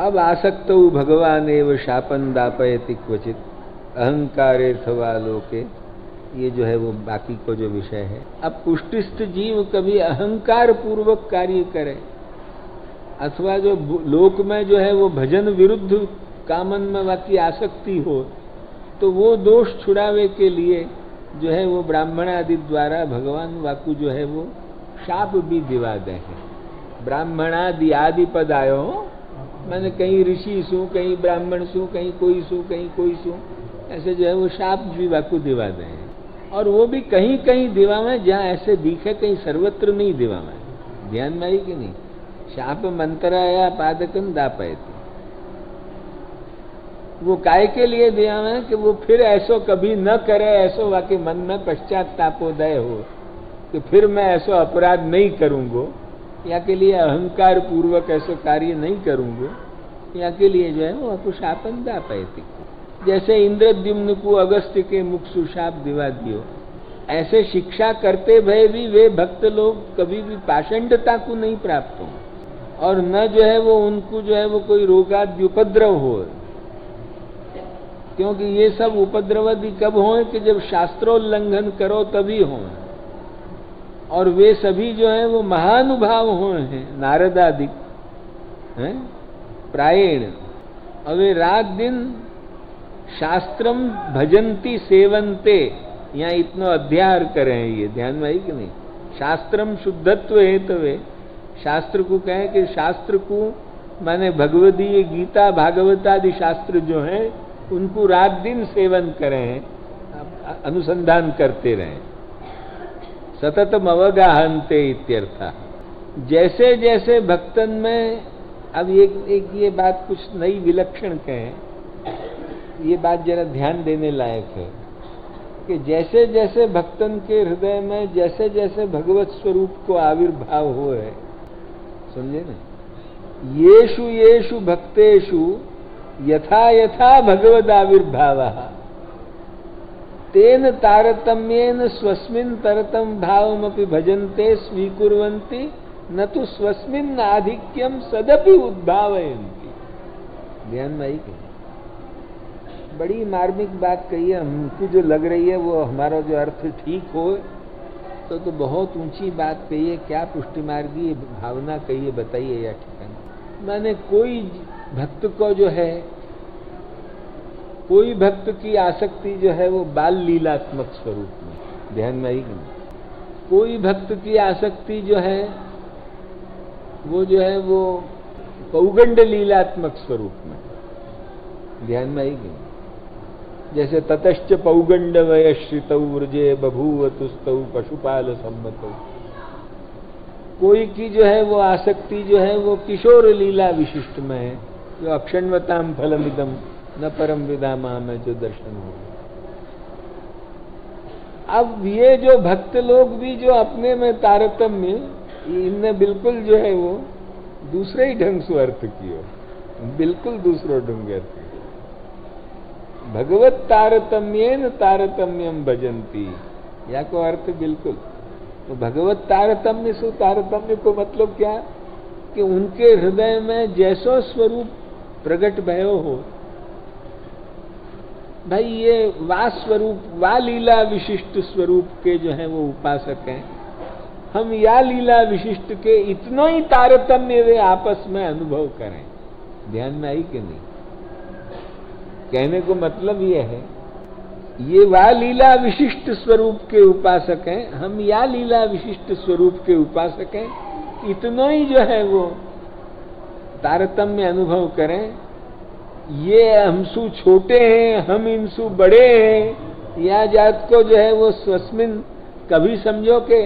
अब आसक्तौ भगवानेव शापं दापयति क्वचित अहंकारेऽर्थवा लोके, ये जो है वो बाकी को जो विषय है। अब पुष्टिस्थ जीव कभी अहंकार पूर्वक कार्य करे अथवा जो लोक में जो है वो भजन विरुद्ध कामन में बाकी आसक्ति हो, तो वो दोष छुड़ावे के लिए जो है वो ब्राह्मण आदि द्वारा भगवान वाकु जो है वो शाप भी दिवा दे हैं। ब्राह्मणादि आदि पद आयो, मैंने कहीं ऋषि सु, कहीं ब्राह्मण सु, कहीं कोई सु, कहीं कोई सु, ऐसे जो है वो शाप भी वाकु दिवा दे हैं। और वो भी कहीं कहीं दिवावे जहाँ ऐसे दिखे, कहीं सर्वत्र नहीं दिवावे। ध्यान में आई कि नहीं? शाप मंत्राया पादकं दापयति, वो काय के लिए दिया है कि वो फिर ऐसो कभी न करे, ऐसो वाके मन में पश्चातापोदय हो कि फिर मैं ऐसो अपराध नहीं करूंगो, या के लिए अहंकार पूर्वक ऐसो कार्य नहीं करूंगो, या के लिए जो है वो आपको शापन दापयति। जैसे इंद्रद्युम्न को अगस्त्य के मुख सुशाप दिवा दियो, ऐसे शिक्षा करते भय भी वे भक्त लोग कभी भी पाषंडता को नहीं प्राप्त हो, और न जो है वो उनको जो है वो कोई रोगादि उपद्रव हो। क्योंकि ये सब उपद्रवादि कब हों कि जब शास्त्रोल्लंघन करो तभी हों, और वे सभी जो हैं वो महानुभाव हों हैं, नारदादि हैं प्रायेण। और वे रात दिन शास्त्रम भजंती सेवंते, यहाँ इतना अध्याय करें, ये ध्यान में आई कि नहीं? शास्त्रम शुद्धत्व हेतवे, शास्त्र को कहें कि शास्त्र को माने भगवदीय गीता भागवत आदि शास्त्र जो हैं उनको रात दिन सेवन करें, अनुसंधान करते रहें। सततम अवगाहन्ते इत्यर्था। जैसे जैसे भक्तन में, अब एक ये बात कुछ नई विलक्षण कहें, ये बात जरा ध्यान देने लायक है कि जैसे जैसे भक्तन के हृदय में जैसे जैसे भगवत स्वरूप को आविर्भाव हो है, समझे ना? येषु येषु भक्तेषु यथा यथा भगवद आविर्भावः तेन तारतम्येन स्वस्मिन् तरतम भावमपि भजन्ते स्वीकुर्वन्ति न तो स्वस्मिन् आधिक्यम सदपि उद्भावयन्ति। ध्यान में आई कि बड़ी मार्मिक बात कही है, हमको जो लग रही है वो हमारा जो अर्थ ठीक हो तो बहुत ऊंची बात कही है। क्या पुष्टि मार्गी भावना कही है, बताइए या ठिकाना। मैंने कोई भक्त को जो है, कोई भक्त की आसक्ति जो है वो बाल लीलात्मक स्वरूप में, ध्यान में आई कि नहीं? कोई भक्त की आसक्ति जो है वो पौगंड लीलात्मक स्वरूप में, ध्यान में आई कि नहीं? जैसे ततश्च पौगंड वयश्रितौ व्रजे बभूव तुस्तौ पशुपाल सम्मतौ। कोई की जो है वो आसक्ति जो है वो किशोर लीला विशिष्ट में है, जो अक्षण्वताम फलमिदम न परम विदामा में जो दर्शन हो। अब ये जो भक्त लोग भी जो अपने में तारतम्य, इनने बिल्कुल जो है वो दूसरे ही ढंग से अर्थ किया, बिल्कुल दूसरो ढंग अर्थ। भगवत तारतम्येन तारतम्यम भजंती, या को अर्थ बिल्कुल। तो भगवत तारतम्य से तारतम्य को मतलब क्या कि उनके हृदय में जैसो स्वरूप प्रकट भयो हो, भाई ये वा स्वरूप, वा लीला विशिष्ट स्वरूप के जो है वो उपासक हैं। हम या लीला विशिष्ट के इतना ही तारतम्य वे आपस में अनुभव करें। ध्यान में आई कि नहीं? कहने को मतलब ये है, ये वा लीला विशिष्ट स्वरूप के उपासक हैं, हम या लीला विशिष्ट स्वरूप के उपासक हैं। इतना ही जो है वो तारतम्य अनुभव करें। ये हमसु छोटे हैं, हम इनसु बड़े हैं, या जात को जो है वो स्वस्मिन, कभी समझो कि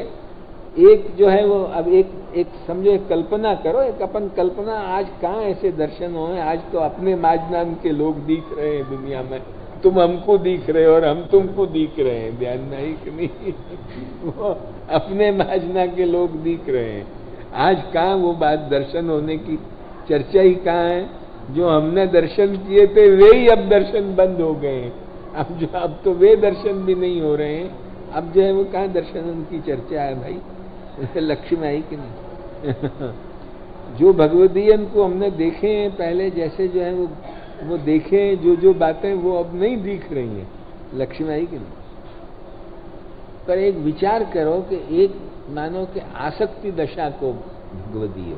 एक जो है वो, अब एक समझो, एक कल्पना करो, एक अपन कल्पना, आज कहाँ ऐसे दर्शन हो, आज तो अपने माजनान के लोग दिख रहे हैं दुनिया में, तुम हमको दिख रहे हो और हम तुमको दिख रहे हैं। ध्यान नहीं कि नहीं? वो अपने माजना के लोग दिख रहे हैं। आज कहाँ वो बात दर्शन होने की चर्चा ही कहाँ है? जो हमने दर्शन किए थे वे ही अब दर्शन बंद हो गए हैं। अब तो वे दर्शन भी नहीं हो रहे हैं। अब जो है वो कहाँ दर्शन उनकी चर्चा है भाई? लक्ष्य में आई कि नहीं? जो भगवदीयन को हमने देखे हैं पहले, जैसे जो है वो देखे, जो बातें वो अब नहीं दिख रही हैं, लक्ष्य में आई कि नहीं। पर एक विचार करो कि एक मानो कि आसक्ति दशा को भगवदीय,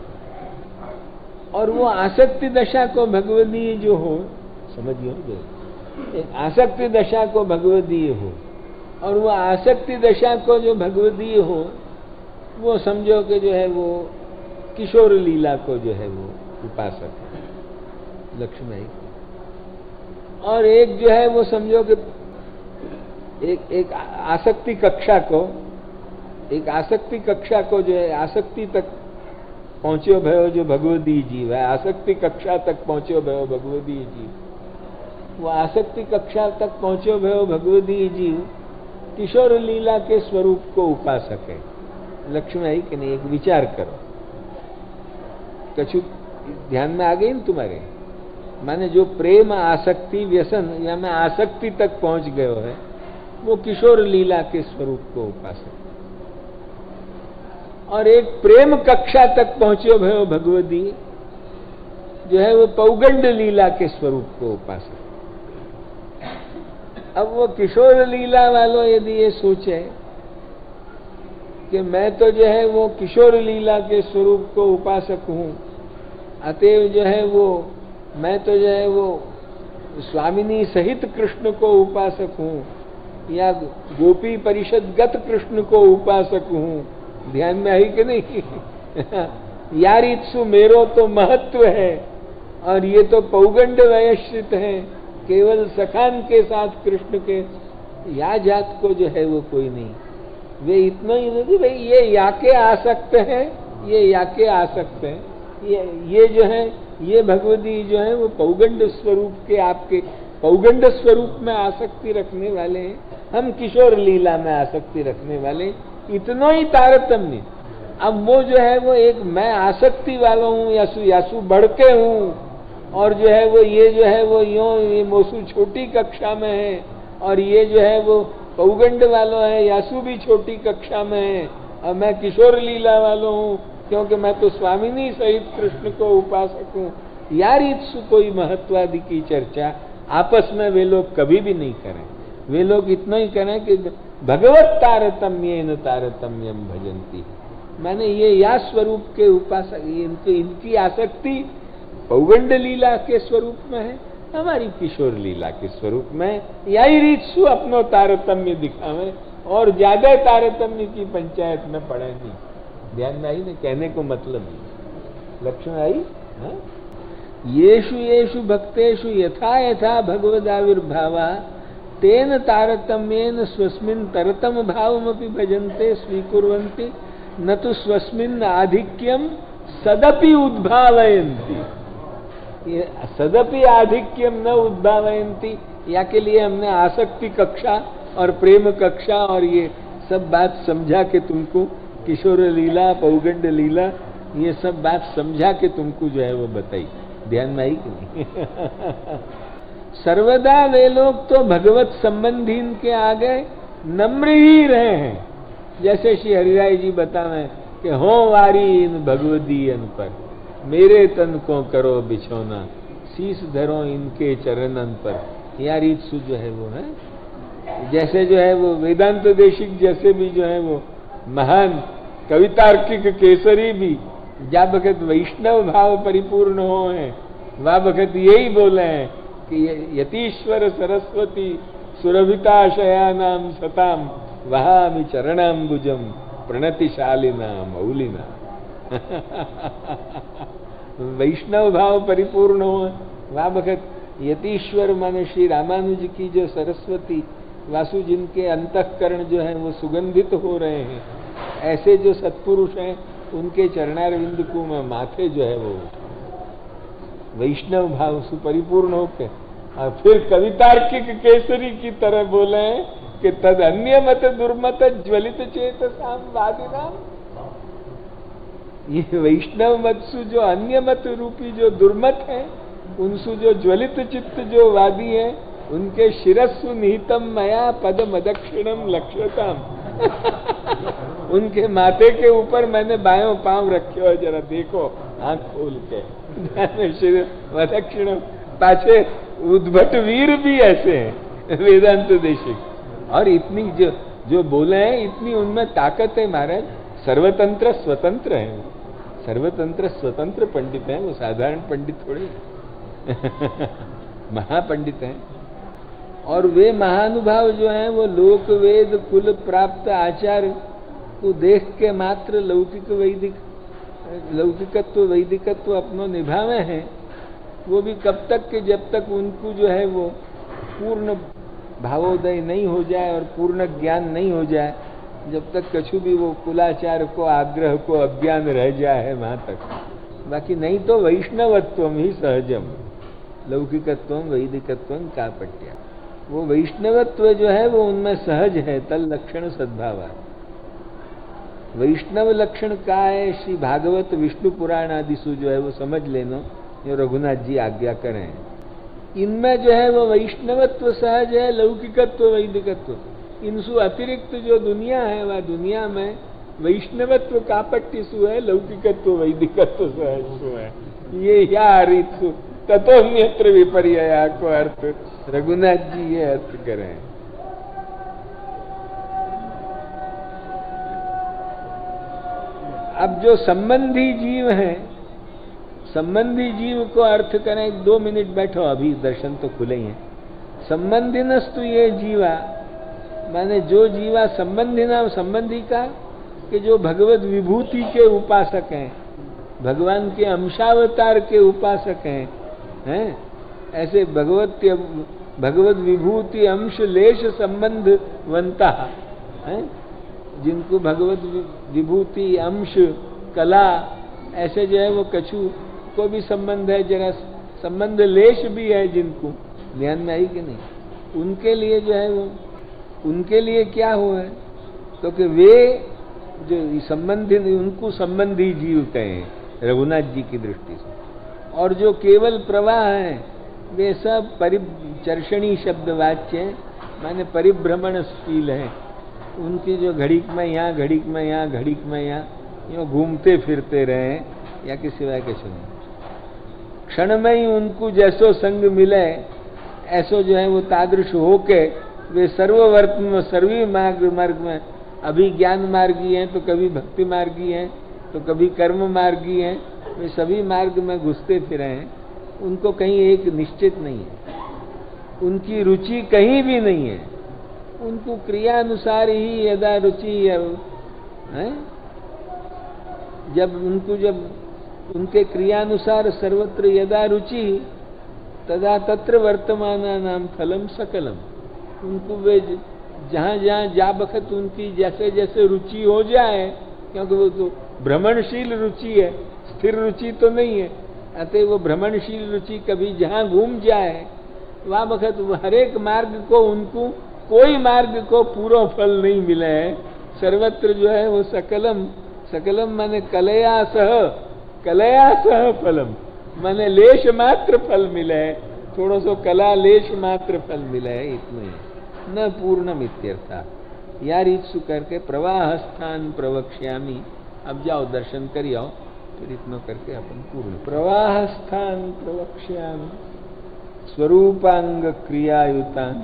और वो आसक्ति दशा को भगवदीय जो हो, समझिए, एक आसक्ति दशा को भगवदीय हो, और वो आसक्ति दशा को जो भगवदीय हो, वो समझो कि जो है वो किशोर लीला को जो है वो उपासक है, लक्ष्य में। और एक जो है वो समझो कि एक आसक्ति कक्षा को, एक आसक्ति कक्षा को जो है आसक्ति तक पहुंचो भयो जो भगवदी जीव है, आसक्ति कक्षा तक पहुंचो भयो भगवदी जीव, वो आसक्ति कक्षा तक पहुंचो भयो भगवदी जीव किशोर लीला के स्वरूप को उपासक है, लक्ष्य में आई कि नहीं। एक विचार करो, कछु ध्यान में आ गई न तुम्हारे, माने जो प्रेम आसक्ति व्यसन या मैं आसक्ति तक पहुंच गयो है, वो किशोर लीला के स्वरूप को उपासक, और एक प्रेम कक्षा तक पहुंचो भयो भगवदी जो है वो पौगंड लीला के स्वरूप को उपासक। अब वो किशोर लीला वालों यदि ये सोचे कि मैं तो जो है वो किशोर लीला के स्वरूप को उपासक हूं, अतएव जो है वो मैं तो जो है वो स्वामिनी सहित कृष्ण को उपासक हूं, या गोपी परिषद गत कृष्ण को उपासक हूं, ध्यान में आई कि नहीं। यार इत्सु मेरो तो महत्व है, और ये तो पौगंड वयश्रित है, केवल सखान के साथ कृष्ण के, या जात को जो है वो कोई नहीं। वे इतना ही नहीं भाई ये या के आसक्त हैं, ये या के आसक्त हैं, ये जो है ये भगवदी जो है वो पौगंड स्वरूप के, आपके पौगंड स्वरूप में आसक्ति रखने वाले हैं, हम किशोर लीला में आसक्ति रखने वाले, इतना ही तारतम्य। अब वो जो है वो एक मैं आसक्ति वाला हूँ, यासु बढ़के हूँ, और जो है वो ये जो है वो ये मोसू छोटी कक्षा में है, और ये जो है वो पौगंड वालों है, यासु भी छोटी कक्षा में है, और मैं किशोर लीला वालों हूँ, क्योंकि मैं तो स्वामिनी सहित कृष्ण को उपासक हूँ। यार इत्सु कोई महत्वादि की चर्चा आपस में वे लोग कभी भी नहीं करें। वे लोग इतना ही करें कि भगवत तारतम्येन तारतम्यम भजंती, माने ये या स्वरूप के उपासक, इनकी आसक्ति पौगंड लीला के स्वरूप में है, हमारी किशोर लीला के स्वरूप में, यही रीतसु अपनो तारतम्य दिखावे, और ज्यादा तारतम्य की पंचायत में पड़े नहीं। ध्यान में आई ना, कहने को मतलब लक्ष्य में आई। येषु येषु भक्तेषु यथा यथा भगवदाविर्भावा तेन तारतम्येन स्वस्मिन् तरतम भावमपि भजन्ते स्वीकुर्वन्ति न तो स्वस्मिन् आधिक्यम सदपि उद्भावयन्ति। ये सदपि आधिक्यम न उद्भावयन्ति, या के लिए हमने आसक्ति कक्षा और प्रेम कक्षा और ये सब बात समझा के तुमको, किशोर लीला पौगंड लीला ये सब बात समझा के तुमको जो है वो बताई। ध्यान में आई कि नहीं। सर्वदा वे लोग तो भगवत संबंधीन के आगे नम्र ही रहे हैं, जैसे श्री हरिराय जी बतावे कि हो वारी इन भगवदीयन पर, मेरे तन को करो बिछौना, शीश धरो इनके चरणन पर। यार ईत्सु जो है वो है, जैसे जो है वो वेदांत देशिक जैसे भी जो है वो महान कवितार्किक केसरी भी जा बखत वैष्णव भाव परिपूर्ण हो हैं, वह बखत यही बोले हैं कि यतीश्वर सरस्वती सुरभिताशयानाम सताम वहामि चरणाम्बुजम प्रणतिशालिना मौलिना। वैष्णव भाव परिपूर्ण हो, वह बखत यतीश्वर माने श्री रामानुज की जो सरस्वती वासु जिनके अंतःकरण जो है वो सुगंधित हो रहे हैं, ऐसे जो सत्पुरुष हैं उनके चरणारविंद को में माथे जो है वो वैष्णव भाव से परिपूर्ण होकर, और फिर कवितार्किक केसरी की तरह बोले हैं कि तद अन्य मत दुर्मत ज्वलित चेतसाम वादिनाम। ये वैष्णव मत सु जो अन्य मत रूपी जो दुर्मत है, उनसु जो ज्वलित चित्त जो वादी है, उनके शिरस्सु निहितम मया पद मदक्षिणम लक्ष्यताम। उनके माथे के ऊपर मैंने बायों पांव रखे हो, जरा देखो आंख खोल के ज्ञान वदक्षिण पाछे उद्भट वीर भी ऐसे हैं वेदांत देशिक, और इतनी जो बोले हैं इतनी उनमें ताकत है महाराज। सर्वतंत्र स्वतंत्र है वो, सर्वतंत्र स्वतंत्र पंडित हैं वो, साधारण पंडित थोड़े महापंडित हैं। और वे महानुभाव जो हैं वो लोक वेद कुल प्राप्त आचार को देख के मात्र लौकिकत्व वैदिकत्व अपनो निभावे हैं। वो भी कब तक कि जब तक उनको जो है वो पूर्ण भावोदय नहीं हो जाए और पूर्ण ज्ञान नहीं हो जाए, जब तक कछु भी वो कुलाचार को आग्रह को अज्ञान रह जाए है वहां तक। बाकी नहीं तो वैष्णवत्वम ही सहजम लौकिकत्वम वैदिकत्वम कापट्या। वो वैष्णवत्व जो है वो उनमें सहज है, तल लक्षण सद्भाव। वैष्णव लक्षण का है श्री भागवत विष्णु पुराण आदि सु जो है वो समझ लेनो, जो रघुनाथ जी आज्ञा करें। इनमें जो है वो वैष्णवत्व सहज है, लौकिकत्व वैदिकत्व इनसु अतिरिक्त जो दुनिया है वह दुनिया में वैष्णवत्व कापट्य सु है, लौकिकत्व वैदिकत्व सहज सु है। ये या रीतु ततोन्यत्र विपर्यया को अर्थ रघुनाथ जी ये अर्थ करें। अब जो संबंधी जीव हैं, संबंधी जीव को अर्थ करें। 2 मिनट बैठो, अभी दर्शन तो खुले ही हैं। संबंधिनस्तु ये जीवा, माने जो जीवा संबंधिना, संबंधी का कि जो भगवत विभूति के उपासक हैं, भगवान के अंशावतार के उपासक हैं, ऐसे भगवत विभूति अंश लेश संबंधवंता हैं, जिनको भगवत विभूति अंश कला ऐसे जो है वो कछु को भी संबंध है, जरा संबंध लेश भी है जिनको, ध्यान में आई कि नहीं, उनके लिए जो है वो, उनके लिए क्या हो है तो कि वे जो संबंधी, उनको संबंधी जीव कहें रघुनाथ जी की दृष्टि से। और जो केवल प्रवाह है वे सब चर्षणी शब्द वाच्य है, माने परिभ्रमणशील है। उनकी जो घड़ीक में यहाँ, घड़ीक में यहाँ, घड़ीक में यहाँ यूँ घूमते फिरते रहे या कि सिवाय कुछ नहीं। क्षण में ही उनको जैसो संग मिले ऐसो जो है वो तादृश होके वे सर्ववर्त में सर्वी मार्ग में, अभी ज्ञान मार्गी हैं तो कभी भक्ति मार्गी हैं तो कभी कर्म मार्गी हैं, वे सभी मार्ग में घुसते फिरे हैं। उनको कहीं एक निश्चित नहीं है, उनकी रुचि कहीं भी नहीं है। उनको क्रियानुसार ही यदा रुचि है, जब उनके क्रियानुसार सर्वत्र यदा रुचि तदा तत्र वर्तमाना नाम फलम सकलम। उनको वे जहाँ जहाँ जा बखत उनकी जैसे जैसे रुचि हो जाए, क्योंकि वो तो भ्रमणशील रुचि है, स्थिर रुचि तो नहीं है, अतः वो भ्रमणशील रुचि कभी जहाँ घूम जाए वह बखत हरेक मार्ग को, उनको कोई मार्ग को पूरा फल नहीं मिला है। सर्वत्र जो है वो सकलम, सकलम माने कलया सह फलम, माने लेश मात्र फल मिला है, थोड़ा सो कला लेश मात्र फल मिला है, इतना ही, न पूर्णम इत्यर्था। या रीतसु करके प्रवाह स्थान प्रवक्ष्यामि। अब जाओ दर्शन करी आओ, फिर इतना करके अपन पूर्ण। प्रवाह स्थान प्रवक्ष्यामि स्वरूपांग क्रियायुतान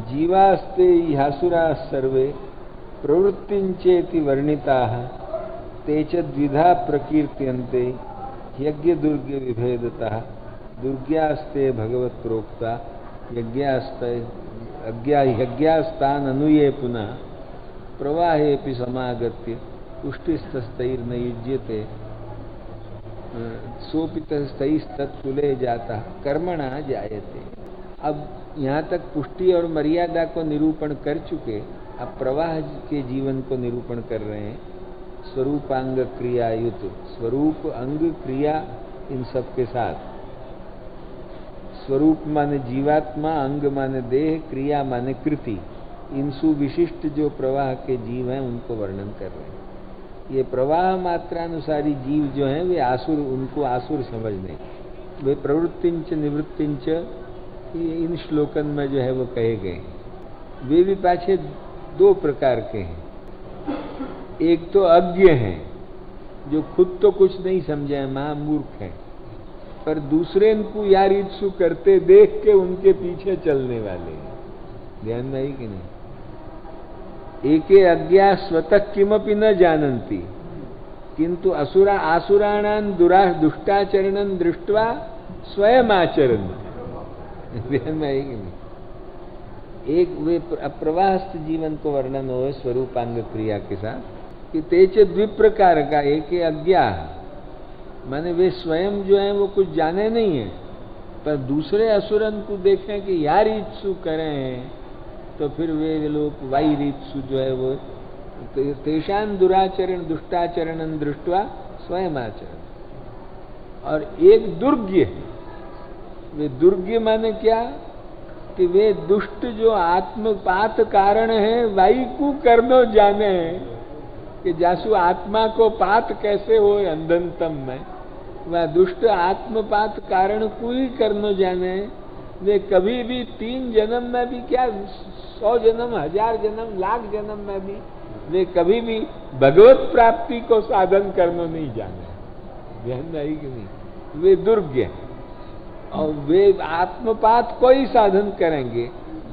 जीवास्ते ह्यासुरा सर्वे प्रवृत्तिंचेति वर्णिताः ते च द्विधा प्रकीर्त्यन्ते यज्ञ दुर्ग विभेदतः दुर्ग्यास्ते भगवत प्रोक्ता यज्ञास्तान अनुये पुनः प्रवाहेपि समागत्य पुष्टिस्तस्तैर्न युज्यते सोपितस्तैस्तत्कुले जाता कर्मणा जायते। अब यहाँ तक पुष्टि और मर्यादा को निरूपण कर चुके, अब प्रवाह के जीवन को निरूपण कर रहे हैं। स्वरूपांग क्रियायुत, स्वरूप अंग क्रिया इन सब के साथ। स्वरूप माने जीवात्मा, अंग माने देह, क्रिया माने कृति। इन सुविशिष्ट जो प्रवाह के जीव हैं उनको वर्णन कर रहे हैं। ये प्रवाह मात्रानुसारी जीव जो हैं वे आसुर, उनको आसुर समझने, वे प्रवृत्तिंच निवृत्तिंच इन श्लोकन में जो है वो कहे गए। वे भी पाछे 2 प्रकार के हैं। एक तो अज्ञ हैं, जो खुद तो कुछ नहीं समझे, महामूर्ख है, पर दूसरे को यार इच्छु करते देख के उनके पीछे चलने वाले हैं। ध्यान में आई कि नहीं? एके अज्ञा स्वतः किमपि न जानन्ति किंतु आसुराणां दुष्टाचरणं दृष्ट्वा स्वयं आचरण। ध्यान में आई कि नहीं? एक वे प्रवाहस्थ जीवन को वर्णन हो स्वरूपांग क्रिया के साथ कि तेचे द्विप्रकार का, एक अज्ञा माने वे स्वयं जो है वो कुछ जाने नहीं है, पर दूसरे असुरन को देखें कि यार ईत्सु करें हैं, तो फिर वे लोग वाई रीत्सु जो है वो तेषां दुराचरण दुष्टाचरण दृष्ट्वा स्वयं आचरण। और एक दुर्ज्ञ, वे दुर्ज्ञ माने क्या कि वे दुष्ट जो आत्मपात कारण है वाई को करनो जाने हैं कि जासु आत्मा को पात कैसे हो अंधनतम में, वह दुष्ट आत्मपात कारण को ही करनो जाने। वे कभी भी 3 जन्म में भी क्या 100 जन्म 1000 जन्म लाख जन्म में भी वे कभी भी भगवत प्राप्ति को साधन करनो नहीं जाने। ध्यान आई कि नहीं? वे दुर्ज्ञ और वे आत्मपात को ही साधन करेंगे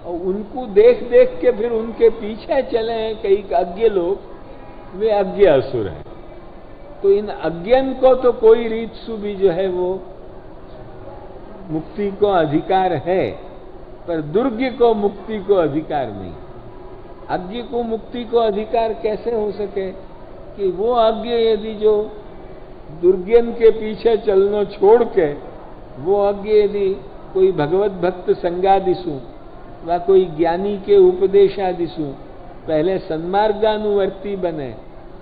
और उनको देख देख के फिर उनके पीछे चले हैं कई अज्ञ लोग, वे अज्ञ असुर हैं। तो इन अज्ञन को तो कोई रीतसु भी जो है वो मुक्ति को अधिकार है, पर दुर्ज्ञ को मुक्ति को अधिकार नहीं। अज्ञ को मुक्ति को अधिकार कैसे हो सके कि वो अज्ञ यदि जो दुर्ज्ञन के पीछे चलना छोड़ के वो अज्ञ यदि कोई भगवत भक्त संगादिशु व कोई ज्ञानी के उपदेशादिशु पहले सन्मार्गानुवर्ती बने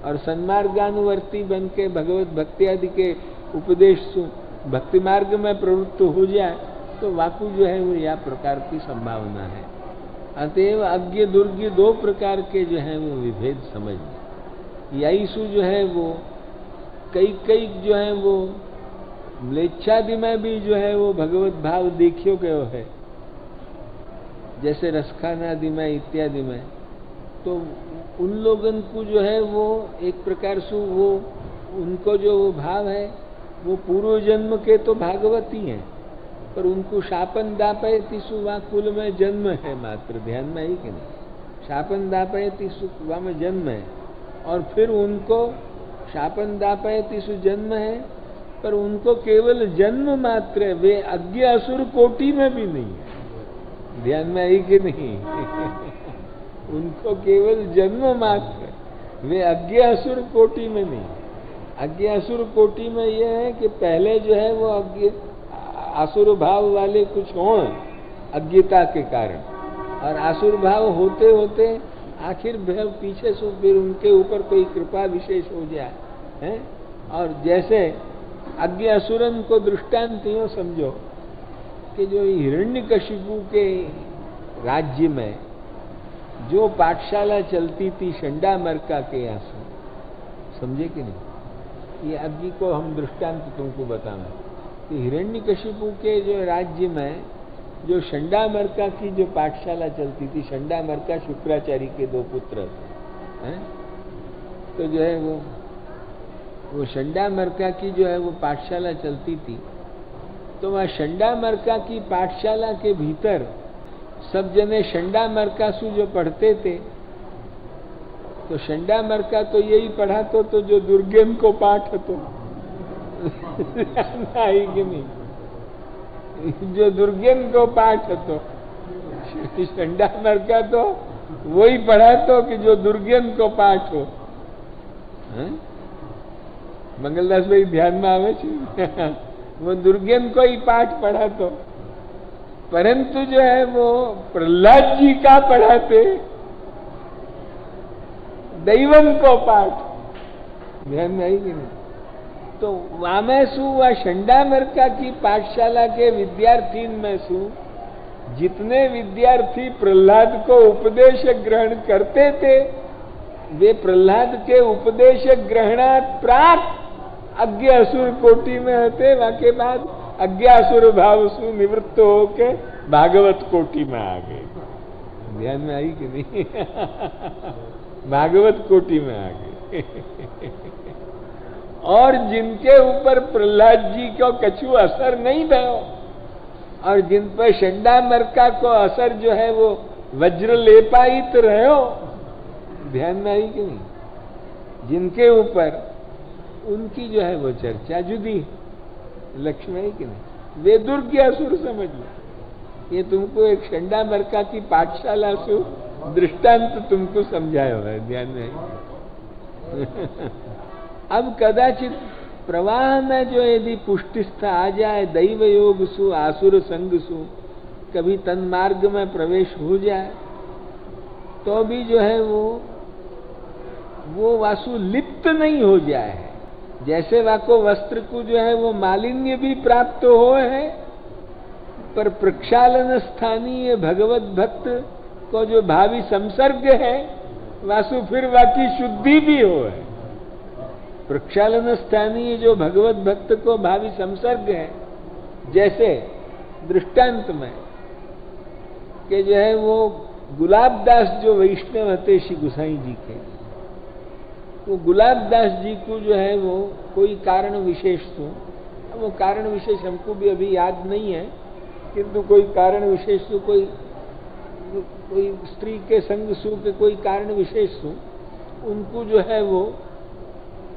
और सन्मार्गानुवर्ती बन के भगवत भक्ति आदि के उपदेश सु भक्ति मार्ग में प्रवृत्त हो जाए तो वाकु जो है वो यह प्रकार की संभावना है। अतएव अज्ञ दुर्ज्ञ 2 प्रकार के जो है वो विभेद समझ। यीशु जो है वो कई जो है वो म्लेच्छादि में भी जो है वो भगवत भाव देखियो गयो है, जैसे रसखानादि में इत्यादि में। तो उन लोगन को जो है वो एक प्रकार से वो उनको जो भाव है वो पूर्व जन्म के तो भागवती हैं, पर उनको शापन दापयति सुवा कुल में जन्म है मात्र। ध्यान में आई कि नहीं? शापन दापयति सुवा में जन्म है और फिर उनको शापन दापयति सु जन्म है, पर उनको केवल जन्म मात्र है, वे अज्ञ असुर कोटि में भी नहीं है। ध्यान में आई कि नहीं? उनको केवल जन्म मात्र, वे अज्ञ असुर कोटि में नहीं। अज्ञ असुर कोटि में यह है कि पहले जो है वो अज्ञ असुर भाव वाले कुछ हों अज्ञता के कारण, और असुर भाव होते होते आखिर पीछे से फिर उनके ऊपर कोई कृपा विशेष हो जाए है। और जैसे अज्ञ असुरन को दृष्टांत यूं समझो कि जो हिरण्यकशिपु के राज्य में जो पाठशाला चलती थी शंडामरका के यहाँ से, समझे कि नहीं? ये अज्ञ को हम दृष्टांत तुमको बताना कि हिरण्यकशिपु के जो राज्य में जो शंडामरका की जो पाठशाला चलती थी, शंडामरका शुक्राचार्य के 2 पुत्र हैं, तो जो है वो शंडामरका की जो है वो पाठशाला चलती थी। तो वह शंडामरका की पाठशाला के भीतर सब जने शंडामरकासु जो पढ़ते थे, तो शंडामरका तो यही पढ़ा तो जो दुर्गेन को पाठ तो आई कि नहीं? जो दुर्गेन को पाठ तो शंडामरका तो वही पढ़ा तो कि जो दुर्गेन को पाठ हो। मंगलदास भाई ध्यान में आवे छे? वो दुर्गेन को ही पाठ पढ़ा तो, परंतु जो है वो प्रहलाद जी का पढ़ाते दैवन को पाठ। ध्यान में आई कि नहीं? तो वामे सु व शंडामरका की पाठशाला के विद्यार्थी में सु जितने विद्यार्थी प्रहलाद को उपदेश ग्रहण करते थे, वे प्रहलाद के उपदेश ग्रहणात् प्राक अज्ञ असुर कोटि में होते, वाके बाद अज्ञासुर भाव सु निवृत्त होके भागवत कोटि में आ गए। ध्यान में आई कि नहीं? भागवत कोटि में आ गए। और जिनके ऊपर प्रहलाद जी को कछु असर नहीं भयो, और जिन पर शंडा मरका को असर जो है वो वज्र ले पाई तो रहो। ध्यान में आई कि नहीं? जिनके ऊपर उनकी जो है वो चर्चा जुदी। लक्ष्मी आई कि नहीं? वे दुर्ग असुर समझ लो। ये तुमको एक शंडा मरका की पाठशाला से दृष्टांत तुमको समझाया हुआ है। ध्यान में आई? अब कदाचित प्रवाह में जो यदि पुष्टिस्थ आ जाए, दैव योग सु आसुर संग सु, कभी तन्मार्ग में प्रवेश हो जाए, तो भी जो है वो वासु लिप्त नहीं हो जाए। जैसे वाको वस्त्र को जो है वो मालिन्य भी प्राप्त हो है, पर प्रक्षालन स्थानीय भगवत भक्त को जो भावी संसर्ग है, वासु फिर वाकी शुद्धि भी हो है। प्रक्षालन स्थानीय जो भगवत भक्त को भावी संसर्ग है, जैसे दृष्टांत में कि जो है वो गुलाबदास जो वैष्णव थे श्री गोसाई जी के, वो गुलाबदास जी को जो है वो कोई कारण विशेष तो, वो कारण विशेष हमको भी अभी याद नहीं है, किंतु कोई कारण विशेष तो कोई स्त्री के संग सु के कोई कारण विशेष सु, उनको जो है वो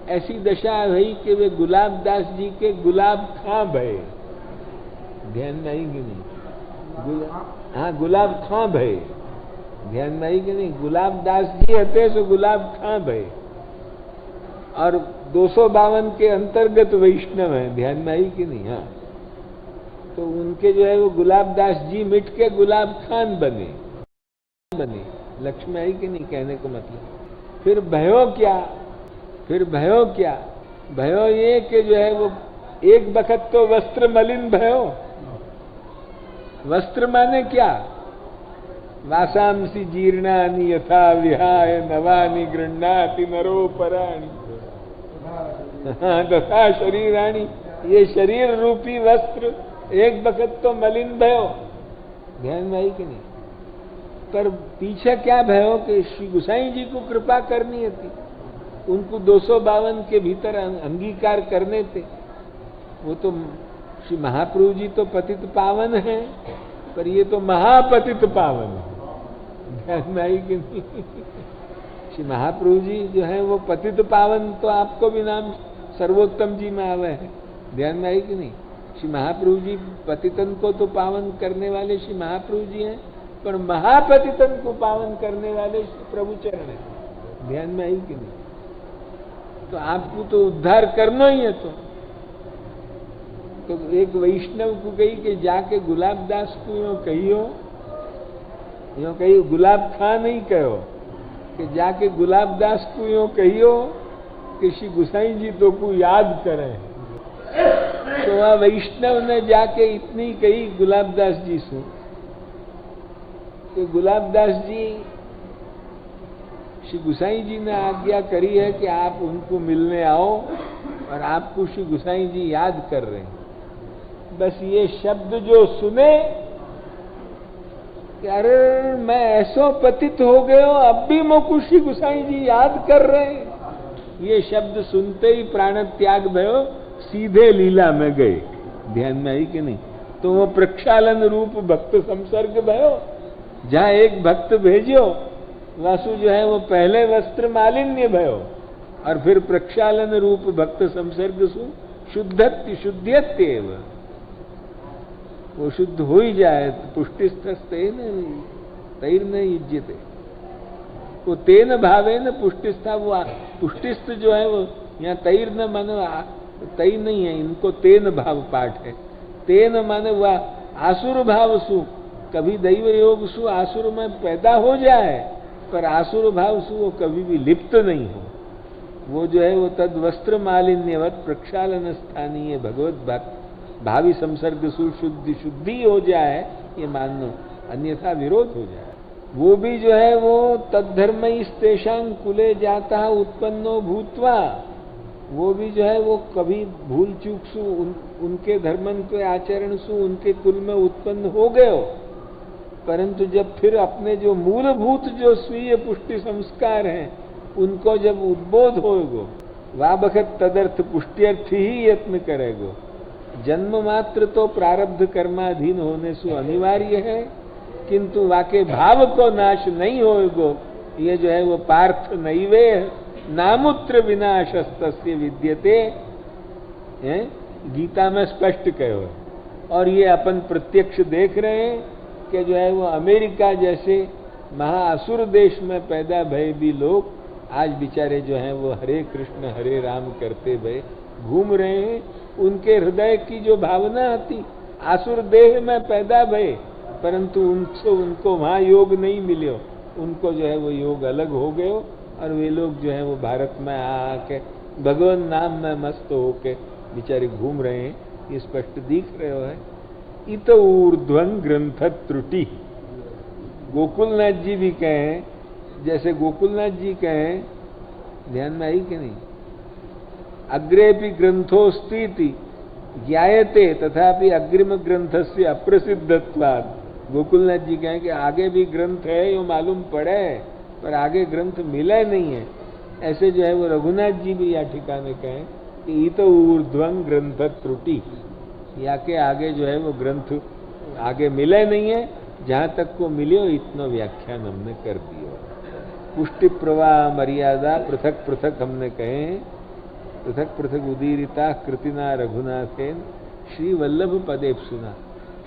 ऐसी दशा हुई कि वे गुलाबदास जी के गुलाब खां भये। ध्यान में आई कि नहीं? हाँ, गुलाब खां भये। ध्यान में आई कि नहीं? गुलाबदास जी हते सो गुलाब खां भये, और 252 के अंतर्गत वैष्णव है। ध्यान में आई कि नहीं? हाँ, तो उनके जो है वो गुलाबदास जी मिट के गुलाब खान बने। लक्ष्मी आई कि नहीं? कहने को मतलब फिर भयो क्या? फिर भयो क्या? भयो ये कि जो है वो एक बखत तो वस्त्र मलिन भयो। वस्त्र माने क्या? वासांसी जीर्णानि यथा विहाय नवानि गृह्णाति नरो पराणि तथा शरीराणि। ये शरीर रूपी वस्त्र एक बखत तो मलिन भयो। ध्यान में आई कि नहीं? पर पीछे क्या भयो कि श्री गोसाई जी को कृपा करनी थी, उनको 252 के भीतर अंगीकार करने थे। वो तो श्री महाप्रभु जी तो पतित पावन है, पर ये तो महापतित पावन है। ध्यान में आई कि नहीं? श्री महाप्रभु जी जो है वो पतित पावन, तो आपको भी नाम सर्वोत्तम जी में आवे है। ध्यान में आई कि नहीं? श्री महाप्रभु जी पतितन को तो पावन करने वाले श्री महाप्रभु जी हैं, पर महापतितन को पावन करने वाले श्री प्रभु चरण है। ध्यान में आई कि नहीं? तो आपको तो उद्धार करना ही है। तो एक वैष्णव को कही कि जाके गुलाबदास को यूं कहियो, यूं कही गुलाब खां नहीं कहो, कि जाके गुलाबदास को यूं कहियो कि श्री गोसाई जी तो को याद करें। तो वह वैष्णव ने जाके इतनी कही गुलाबदास जी से कि गुलाबदास जी, श्री गोसाई जी ने आज्ञा करी है कि आप उनको मिलने आओ, और आपको श्री गोसाई जी याद कर रहे हैं। बस ये शब्द जो सुने कि अरे मैं ऐसो पतित हो गयो, अब भी मोको श्री गोसाई जी याद कर रहे हैं, ये शब्द सुनते ही प्राण त्याग भयो, सीधे लीला में गए। ध्यान में आई कि नहीं? तो वो प्रक्षालन रूप भक्त संसर्ग भयो। जहां एक भक्त भेजो, वासु जो है वो पहले वस्त्र मालिन्य भयो, और फिर प्रक्षालन रूप भक्त संसर्ग सु शुद्धत्य शुद्ध्यत्येव, वो शुद्ध हो ही जाए। पुष्टिस्थस्तेन तैर्न युज्यते, वो तेन भावे न पुष्टिस्था। वो पुष्टिस्थ जो है वो यहाँ तैर्न मानो तई नहीं है, इनको तेन भाव पाठ है। तेन माने वह आसुर भाव सु, कभी दैव योग सु आसुर में पैदा हो जाए, पर आसुर भाव सु वो कभी भी लिप्त नहीं हो। वो जो है वो तद वस्त्र मालिन्यवत प्रक्षालन स्थानीय भगवत भक्त भावी संसर्ग शुद्धि हो जाए, ये मान लो, अन्यथा विरोध हो जाए। वो भी जो है वो तद्धर्म तेषां कुले जाता उत्पन्नो भूतवा, वो भी जो है वो कभी भूल चूक सु उनके धर्मन के आचरण सु उनके कुल में उत्पन्न हो गयो, परंतु जब फिर अपने जो मूलभूत जो स्वीय पुष्टि संस्कार हैं उनको जब उद्बोध होगो, वा बखत तदर्थ पुष्ट्यर्थ ही यत्न करेगो। जन्म मात्र तो प्रारब्ध कर्माधीन होने से अनिवार्य है, किंतु वाके भाव को नाश नहीं होएगो। ये जो है वो पार्थ नैवे नामुत्र विनाशस्तस्य विद्यते, गीता में स्पष्ट कहो है। और ये अपन प्रत्यक्ष देख रहे हैं कि जो है वो अमेरिका जैसे महाअसुर देश में पैदा भये भी लोग आज बेचारे जो हैं वो हरे कृष्ण हरे राम करते भये घूम रहे हैं। उनके हृदय की जो भावना आती, आसुर देह में पैदा भये, परंतु उनको वहाँ योग नहीं मिले, उनको जो है वो योग अलग हो गए और वे लोग जो है वो भारत में आके भगवान नाम में मस्त होके बेचारे घूम रहे हैं। ये स्पष्ट दिख रहे हो है। इत ऊर्ध्वं ग्रंथ त्रुटि, गोकुलनाथ जी भी कहें, जैसे गोकुलनाथ जी कहें, ध्यान में आई कि नहीं, अग्रे भी ग्रंथोस्ती ज्ञायते तथापि अग्रिम ग्रंथस्य अप्रसिद्धत्वात्। गोकुलनाथ जी कहें कि आगे भी ग्रंथ है, यो मालूम पड़े, पर आगे ग्रंथ मिला नहीं है। ऐसे जो है वो रघुनाथ जी भी या ठिकाने कहें कि इत ऊर्ध्वं ग्रंथ त्रुटि, या के आगे जो है वो ग्रंथ आगे मिले नहीं है, जहां तक को मिले इतना व्याख्यान हमने कर दिया। पुष्टि प्रवाह मर्यादा पृथक पृथक हमने कहे, पृथक पृथक उदीरिता कृतिना रघुनाथेन श्री वल्लभ पदेप सुना।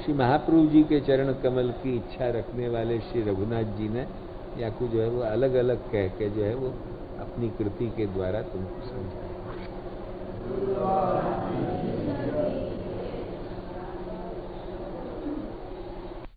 श्री महाप्रभु जी के चरण कमल की इच्छा रखने वाले श्री रघुनाथ जी ने या को जो है वो अलग अलग कह के जो है वो अपनी कृति के द्वारा तुमको समझाया।